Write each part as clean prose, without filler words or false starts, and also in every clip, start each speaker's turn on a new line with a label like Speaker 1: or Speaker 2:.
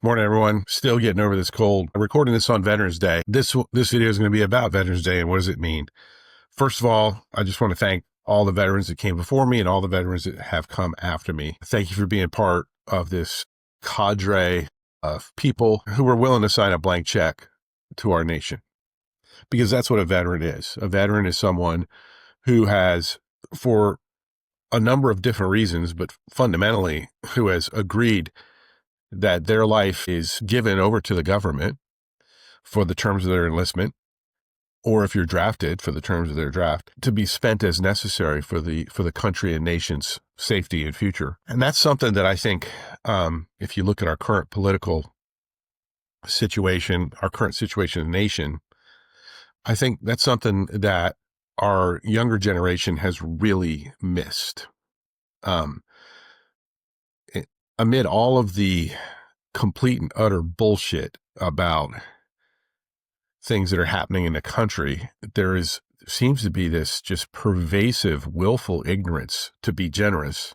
Speaker 1: Morning, everyone. Still getting over this cold. I'm recording this on Veterans Day. This video is going to be about Veterans Day and what does it mean? First of all, I just want to thank all the veterans that came before me and all the veterans that have come after me. Thank you for being part of this cadre of people who were willing to sign a blank check to our nation, because that's what a veteran is. A veteran is someone who has, for a number of different reasons, but fundamentally who has agreed that their life is given over to the government for the terms of their enlistment, or if you're drafted, for the terms of their draft, to be spent as necessary for the country and nation's safety and future. And that's something that I think, if you look at our current political situation, our current situation in the nation, I think that's something that our younger generation has really missed. Amid all of the complete and utter bullshit about things that are happening in the country, there seems to be this just pervasive, willful ignorance, to be generous,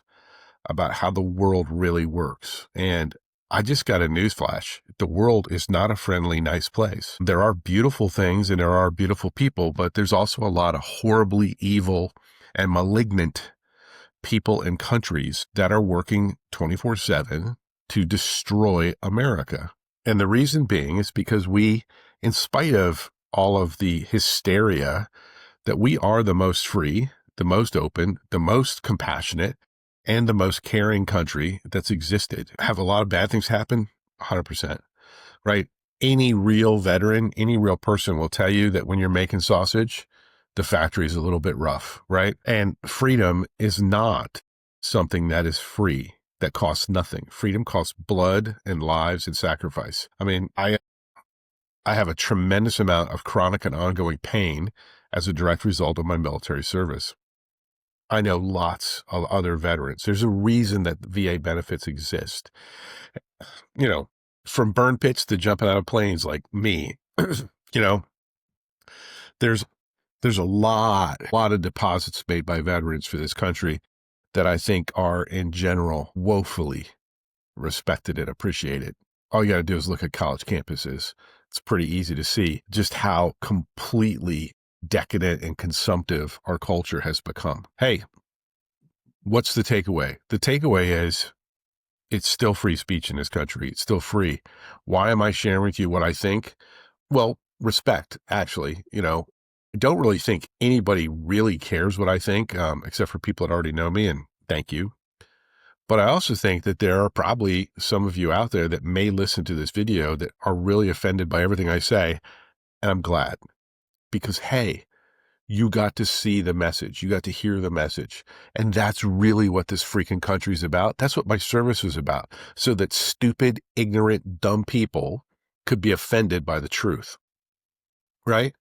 Speaker 1: about how the world really works. And I just got a newsflash. The world is not a friendly, nice place. There are beautiful things and there are beautiful people, but there's also a lot of horribly evil and malignant people and countries that are working 24/7 to destroy America. And the reason being is because we, in spite of all of the hysteria, that we are the most free, the most open, the most compassionate, and the most caring country that's existed. Have a lot of bad things happen? 100%, right? Any real veteran, any real person will tell you that when you're making sausage, the factory is a little bit rough, right? And freedom is not something that is free, that costs nothing. Freedom costs blood and lives and sacrifice. I mean, I have a tremendous amount of chronic and ongoing pain as a direct result of my military service. I know lots of other veterans. There's a reason that VA benefits exist. You know, from burn pits to jumping out of planes like me, there's a lot of deposits made by veterans for this country that I think are in general woefully respected and appreciated. All you got to do is look at college campuses. It's pretty easy to see just how completely decadent and consumptive our culture has become. Hey, what's the takeaway? The takeaway is it's still free speech in this country. It's still free. Why am I sharing with you what I think? Well, respect, actually. I don't really think anybody really cares what I think, except for people that already know me, and thank you. But I also think that there are probably some of you out there that may listen to this video that are really offended by everything I say, and I'm glad. Because, hey, you got to see the message. You got to hear the message. And that's really what this freaking country is about. That's what my service was about, so that stupid, ignorant, dumb people could be offended by the truth, right?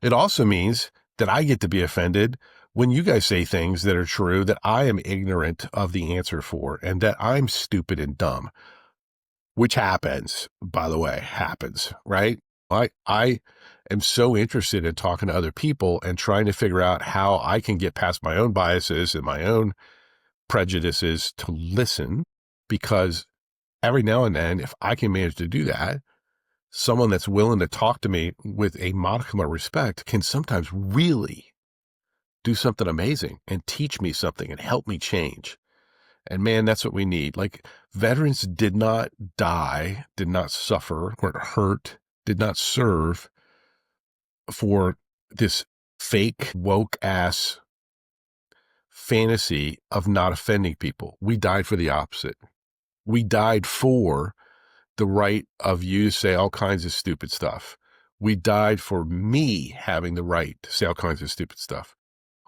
Speaker 1: It also means that I get to be offended when you guys say things that are true that I am ignorant of the answer for, and that I'm stupid and dumb, which happens, by the way, right? I am so interested in talking to other people and trying to figure out how I can get past my own biases and my own prejudices to listen, because every now and then, if I can manage to do that, someone that's willing to talk to me with a modicum of respect can sometimes really do something amazing and teach me something and help me change. And man, that's what we need. Like, veterans did not die, did not suffer, weren't hurt, did not serve for this fake, woke ass fantasy of not offending people. We died for the opposite. We died for the right of you to say all kinds of stupid stuff. We died for me having the right to say all kinds of stupid stuff.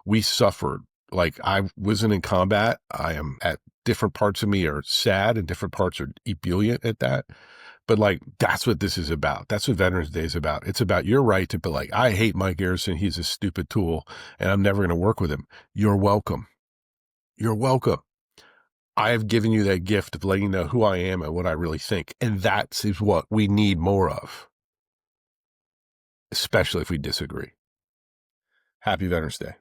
Speaker 1: We suffered. Like, I wasn't in combat. I am at different parts of me are sad and different parts are ebullient at that. But like, that's what this is about. That's what Veterans Day is about. It's about your right to be like, I hate Mike Garrison. He's a stupid tool and I'm never going to work with him. You're welcome. You're welcome. I have given you that gift of letting you know who I am and what I really think. And that is what we need more of, especially if we disagree. Happy Veterans Day.